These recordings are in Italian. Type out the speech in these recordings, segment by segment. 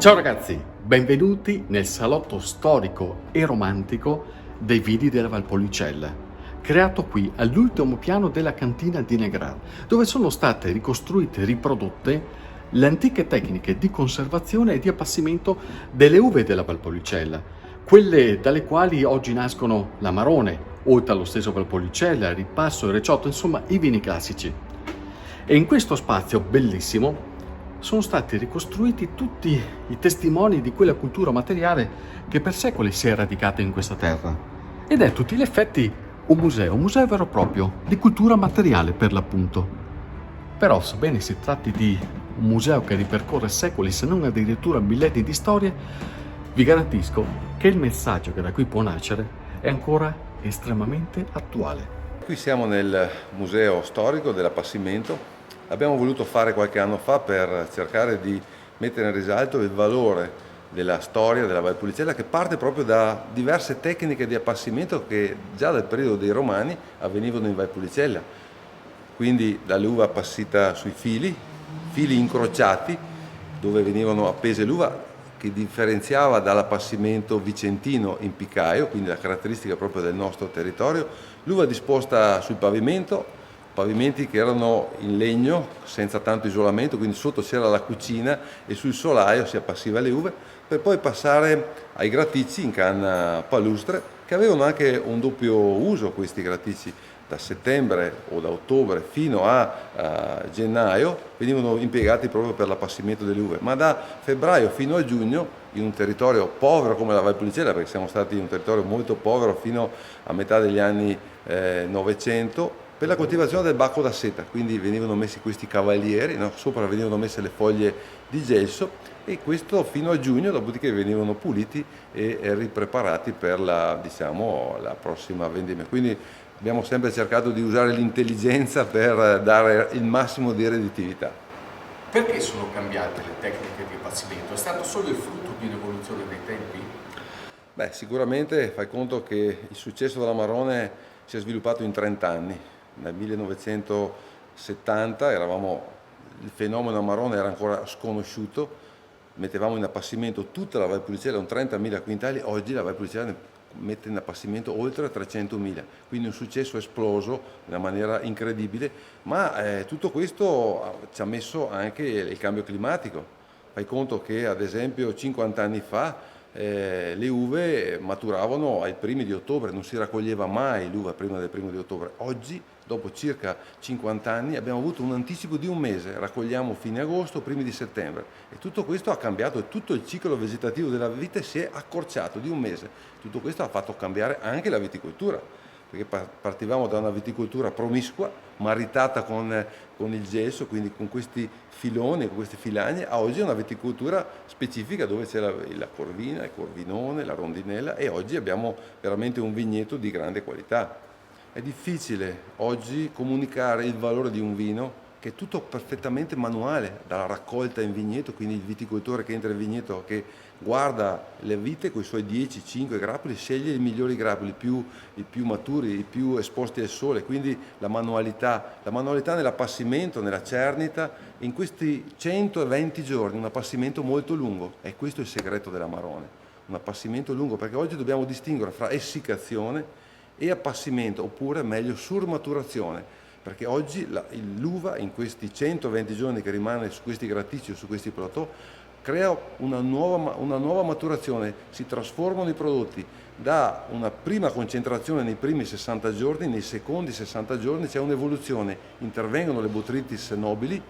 Ciao ragazzi, benvenuti nel salotto storico e romantico dei vini della Valpolicella, creato qui all'ultimo piano della cantina di Negral, dove sono state ricostruite e riprodotte le antiche tecniche di conservazione e di appassimento delle uve della Valpolicella, quelle dalle quali oggi nascono l'Amarone, oltre allo stesso Valpolicella, il Ripasso, il Recioto, insomma i vini classici. E in questo spazio bellissimo sono stati ricostruiti tutti i testimoni di quella cultura materiale che per secoli si è radicata in questa terra. Ed è a tutti gli effetti un museo vero e proprio, di cultura materiale per l'appunto. Però, sebbene si tratti di un museo che ripercorre secoli, se non addirittura millenni di storie, vi garantisco che il messaggio che da qui può nascere è ancora estremamente attuale. Qui siamo nel Museo Storico dell'Appassimento. Abbiamo voluto fare qualche anno fa per cercare di mettere in risalto il valore della storia della Valpolicella, che parte proprio da diverse tecniche di appassimento che già dal periodo dei Romani avvenivano in Valpolicella. Quindi dall'uva appassita sui fili incrociati, dove venivano appese l'uva, che differenziava dall'appassimento vicentino in piccaio, quindi la caratteristica proprio del nostro territorio, l'uva disposta sul pavimento, pavimenti che erano in legno senza tanto isolamento, quindi sotto c'era la cucina e sul solaio si appassiva le uve, per poi passare ai graticci in canna palustre, che avevano anche un doppio uso questi graticci. Da settembre o da ottobre fino a gennaio venivano impiegati proprio per l'appassimento delle uve, ma da febbraio fino a giugno, in un territorio povero come la Valpolicella, perché siamo stati in un territorio molto povero fino a metà degli anni 900, per la coltivazione del bacco da seta, quindi venivano messi questi cavalieri, no? Sopra venivano messe le foglie di gelso, e questo fino a giugno, dopodiché venivano puliti e ripreparati per la prossima vendemmia. Quindi abbiamo sempre cercato di usare l'intelligenza per dare il massimo di redditività. Perché sono cambiate le tecniche di appassimento? È stato solo il frutto di un'evoluzione dei tempi? Beh, sicuramente fai conto che il successo dell'Amarone si è sviluppato in 30 anni. Nel 1970 il fenomeno Amarone era ancora sconosciuto, mettevamo in appassimento tutta la Valpolicella, un 30.000 quintali, oggi la Valpolicella mette in appassimento oltre 300.000, quindi un successo esploso in una maniera incredibile, ma tutto questo ci ha messo anche il cambio climatico. Fai conto che ad esempio 50 anni fa le uve maturavano ai primi di ottobre, non si raccoglieva mai l'uva prima del primo di ottobre. Oggi, dopo circa 50 anni, abbiamo avuto un anticipo di un mese, raccogliamo fine agosto, primi di settembre, e tutto questo ha cambiato, e tutto il ciclo vegetativo della vite si è accorciato di un mese. Tutto questo ha fatto cambiare anche la viticoltura, perché partivamo da una viticoltura promiscua, maritata con il gelso, quindi con questi filoni, con questi filagni, a oggi è una viticoltura specifica dove c'è la corvina, il corvinone, la rondinella, e oggi abbiamo veramente un vigneto di grande qualità. È difficile oggi comunicare il valore di un vino che è tutto perfettamente manuale, dalla raccolta in vigneto, quindi il viticoltore che entra in vigneto, che guarda le vite con i suoi 10-5 grappoli, sceglie i migliori grappoli, i più maturi, i più esposti al sole, quindi la manualità nell'appassimento, nella cernita, in questi 120 giorni, un appassimento molto lungo, e questo è il segreto dell'Amarone, un appassimento lungo, perché oggi dobbiamo distinguere fra essiccazione e appassimento, oppure meglio surmaturazione, perché oggi l'uva in questi 120 giorni che rimane su questi graticci o su questi plateau crea una nuova maturazione, si trasformano i prodotti, da una prima concentrazione nei primi 60 giorni, nei secondi 60 giorni c'è un'evoluzione, intervengono le botrytis nobili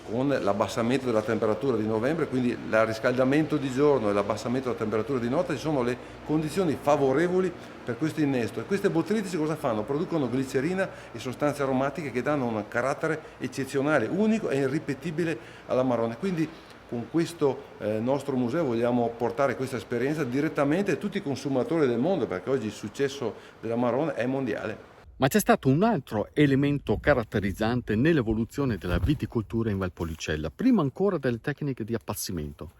con l'abbassamento della temperatura di novembre, quindi il riscaldamento di giorno e l'abbassamento della temperatura di notte, ci sono le condizioni favorevoli per questo innesto, e queste botrytis cosa fanno? Producono glicerina e sostanze aromatiche che danno un carattere eccezionale, unico e irripetibile all'Amarone. Quindi con questo nostro museo vogliamo portare questa esperienza direttamente a tutti i consumatori del mondo, perché oggi il successo dell'Amarone è mondiale. Ma c'è stato un altro elemento caratterizzante nell'evoluzione della viticoltura in Valpolicella, prima ancora delle tecniche di appassimento,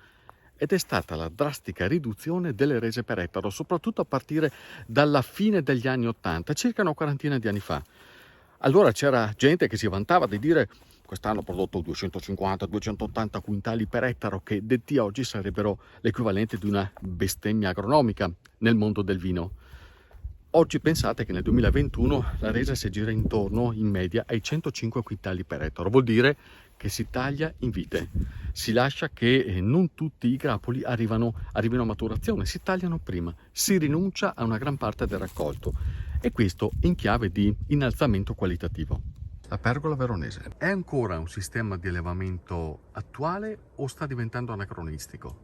ed è stata la drastica riduzione delle rese per ettaro, soprattutto a partire dalla fine degli anni '80, circa una quarantina di anni fa. Allora c'era gente che si vantava di dire quest'anno ha prodotto 250-280 quintali per ettaro, che detti oggi sarebbero l'equivalente di una bestemmia agronomica nel mondo del vino. Oggi pensate che nel 2021 la resa si gira intorno in media ai 105 quintali per ettaro, vuol dire che si taglia in vite, si lascia che non tutti i grappoli arrivino a maturazione, si tagliano prima, si rinuncia a una gran parte del raccolto, e questo in chiave di innalzamento qualitativo. La pergola veronese è ancora un sistema di allevamento attuale o sta diventando anacronistico?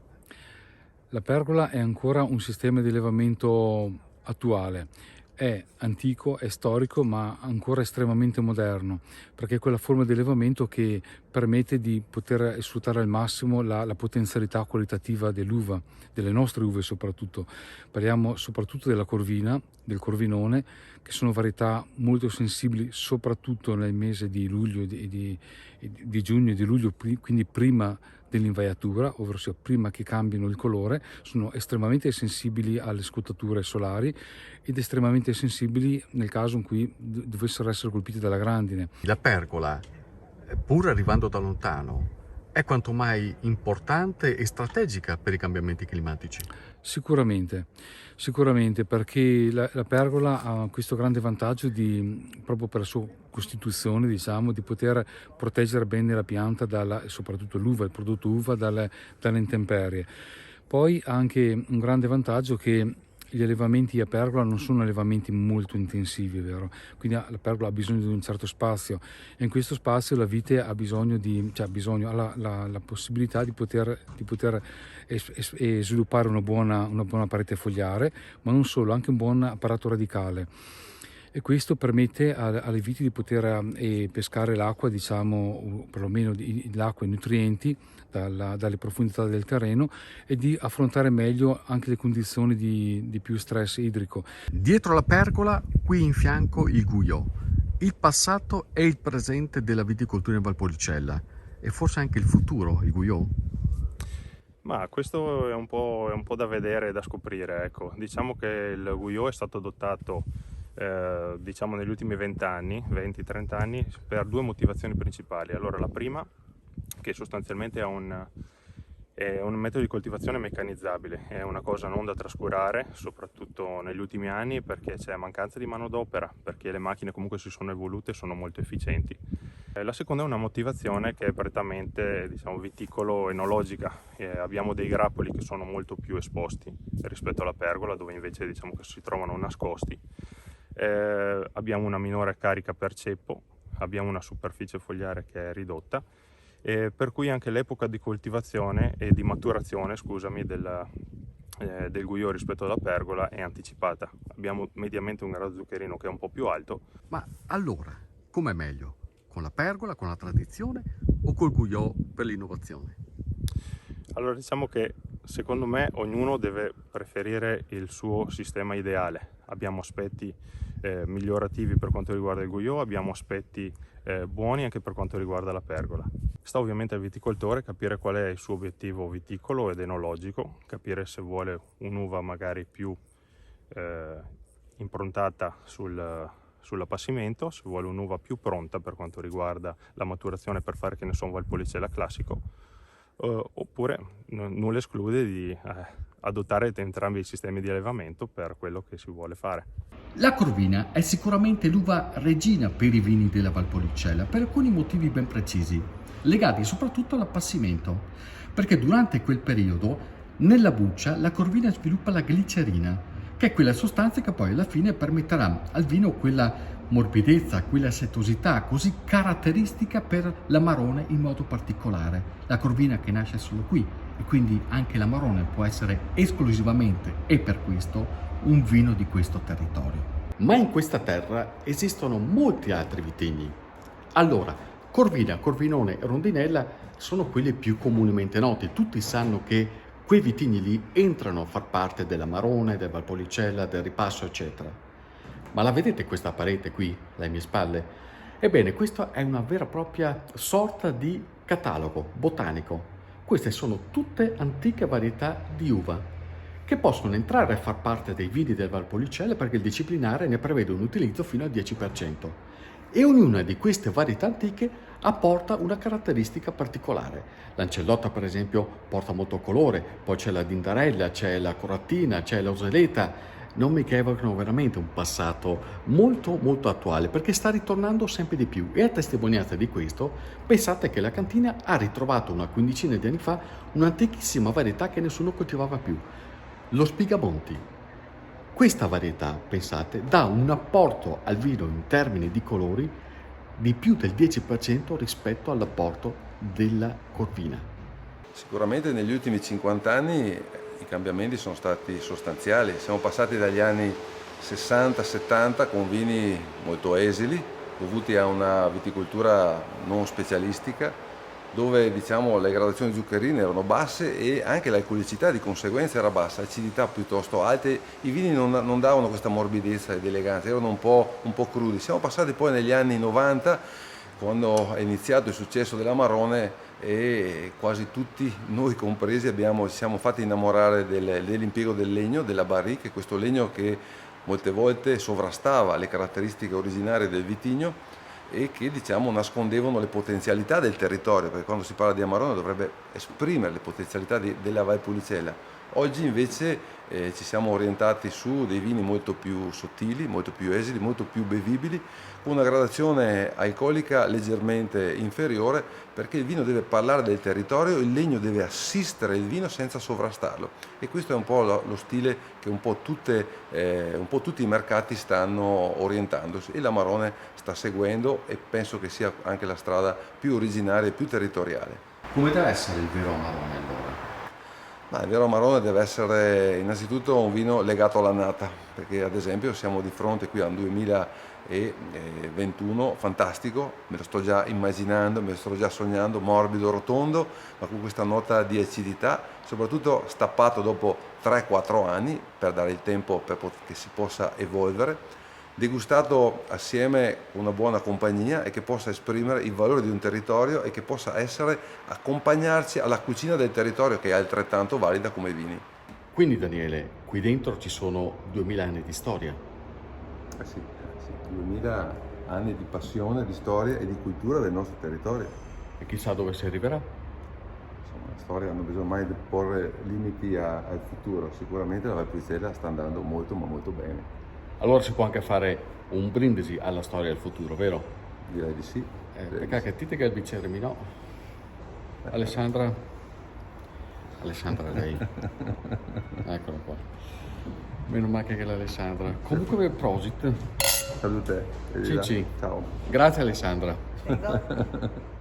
La pergola è ancora un sistema di allevamento attuale, è antico, è storico, ma ancora estremamente moderno, perché è quella forma di allevamento che permette di poter sfruttare al massimo la potenzialità qualitativa dell'uva, delle nostre uve soprattutto. Parliamo soprattutto della corvina, del corvinone, che sono varietà molto sensibili soprattutto nel mese di luglio e di giugno e di luglio, quindi prima dell'invaiatura, ovvero prima che cambino il colore. Sono estremamente sensibili alle scottature solari ed estremamente sensibili nel caso in cui dovessero essere colpiti dalla grandine. La pergola, pur arrivando da lontano, è quanto mai importante e strategica per i cambiamenti climatici. Sicuramente, perché la pergola ha questo grande vantaggio proprio per la sua costituzione, diciamo, di poter proteggere bene la pianta soprattutto l'uva, il prodotto uva dalle intemperie. Poi ha anche un grande vantaggio che gli allevamenti a pergola non sono allevamenti molto intensivi, vero? Quindi la pergola ha bisogno di un certo spazio, e in questo spazio la vite ha bisogno ha la possibilità di poter sviluppare una buona parete fogliare, ma non solo, anche un buon apparato radicale. E questo permette alle viti di poter pescare l'acqua, diciamo, perlomeno l'acqua e i nutrienti dalle profondità del terreno, e di affrontare meglio anche le condizioni di più stress idrico. Dietro la pergola, qui in fianco, il Guyot, il passato e il presente della viticoltura in Valpolicella, e forse anche il futuro, il Guyot. Ma questo è un po' da vedere e da scoprire, ecco. Diciamo che il Guyot è stato adottato diciamo negli ultimi 20-30 anni, per due motivazioni principali. Allora, la prima, che sostanzialmente è un metodo di coltivazione meccanizzabile, è una cosa non da trascurare, soprattutto negli ultimi anni, perché c'è mancanza di manodopera, perché le macchine comunque si sono evolute e sono molto efficienti. La seconda è una motivazione che è prettamente, diciamo, viticolo-enologica. Abbiamo dei grappoli che sono molto più esposti rispetto alla pergola, dove invece, diciamo, che si trovano nascosti. Abbiamo una minore carica per ceppo, abbiamo una superficie fogliare che è ridotta, per cui anche l'epoca di coltivazione e di maturazione, del Guyot rispetto alla pergola è anticipata. Abbiamo mediamente un grado zuccherino che è un po' più alto. Ma allora, com'è meglio? Con la pergola, con la tradizione, o col Guyot per l'innovazione? Allora, diciamo che secondo me ognuno deve preferire il suo sistema ideale. Abbiamo aspetti migliorativi per quanto riguarda il Guyot, abbiamo aspetti buoni anche per quanto riguarda la pergola. Sta ovviamente al viticoltore capire qual è il suo obiettivo viticolo ed enologico, capire se vuole un'uva magari più improntata sull'appassimento, se vuole un'uva più pronta per quanto riguarda la maturazione per fare, che ne so, un Valpolicella classico, oppure nulla esclude di adottare entrambi i sistemi di allevamento per quello che si vuole fare. La corvina è sicuramente l'uva regina per i vini della Valpolicella, per alcuni motivi ben precisi, legati soprattutto all'appassimento, perché durante quel periodo nella buccia la corvina sviluppa la glicerina, che è quella sostanza che poi alla fine permetterà al vino quella morbidezza, quella setosità così caratteristica per l'amarone in modo particolare. La corvina che nasce solo qui, e quindi anche l'amarone può essere esclusivamente, e per questo, un vino di questo territorio. Ma in questa terra esistono molti altri vitigni. Allora, corvina, corvinone e rondinella sono quelli più comunemente noti. Tutti sanno che quei vitigni lì entrano a far parte dell'amarone, del Valpolicella, del Ripasso, eccetera. Ma la vedete questa parete qui, alle mie spalle? Ebbene, questa è una vera e propria sorta di catalogo botanico. Queste sono tutte antiche varietà di uva che possono entrare a far parte dei vini del Valpolicella, perché il disciplinare ne prevede un utilizzo fino al 10%. e ognuna di queste varietà antiche apporta una caratteristica particolare. L'ancellotta, per esempio, porta molto colore, poi c'è la dindarella, c'è la corattina, c'è l'oseleta, nomi che evocano veramente un passato molto molto attuale, perché sta ritornando sempre di più, e a testimonianza di questo pensate che la cantina ha ritrovato una quindicina di anni fa un'antichissima varietà che nessuno coltivava più, lo Spigamonti. Questa varietà, pensate, dà un apporto al vino in termini di colori di più del 10% rispetto all'apporto della Corvina. Sicuramente negli ultimi 50 anni i cambiamenti sono stati sostanziali. Siamo passati dagli anni 60-70 con vini molto esili, dovuti a una viticoltura non specialistica, dove diciamo le gradazioni zuccherine erano basse e anche l'alcolicità di conseguenza era bassa, acidità piuttosto alte, i vini non davano questa morbidezza ed eleganza, erano un po' crudi. Siamo passati poi negli anni 90, quando è iniziato il successo dell'Amarone, e quasi tutti, noi compresi, ci siamo fatti innamorare dell'impiego del legno, della barrique, questo legno che molte volte sovrastava le caratteristiche originarie del vitigno e che diciamo nascondevano le potenzialità del territorio, perché quando si parla di Amarone dovrebbe esprimere le potenzialità della Valpolicella. Oggi invece ci siamo orientati su dei vini molto più sottili, molto più esili, molto più bevibili, con una gradazione alcolica leggermente inferiore, perché il vino deve parlare del territorio, il legno deve assistere il vino senza sovrastarlo, e questo è un po' lo stile che un po' tutti i mercati stanno orientandosi, e l'Amarone sta seguendo, e penso che sia anche la strada più originaria e più territoriale. Come deve essere il vero Amarone allora? Ma il vero Amarone deve essere innanzitutto un vino legato all'annata, perché ad esempio siamo di fronte qui a un 2021 fantastico, me lo sto già immaginando, me lo sto già sognando, morbido, rotondo, ma con questa nota di acidità, soprattutto stappato dopo 3-4 anni per dare il tempo che si possa evolvere, degustato assieme con una buona compagnia e che possa esprimere il valore di un territorio e che possa accompagnarci alla cucina del territorio, che è altrettanto valida come i vini. Quindi Daniele, qui dentro ci sono 2000 anni di storia. Sì, 2000 anni di passione, di storia e di cultura del nostro territorio. E chissà dove si arriverà. Insomma, la storia non bisogna mai porre limiti al futuro. Sicuramente la Valpolicella sta andando molto ma molto bene. Allora si può anche fare un brindisi alla storia del futuro, vero? Direi di sì. Peccato che Tite che il bicchiere mi no. Alessandra? Alessandra lei. Eccola qua. Meno male che l'Alessandra. Comunque prosit. Salute. Cici. Ciao. Grazie Alessandra. Prego.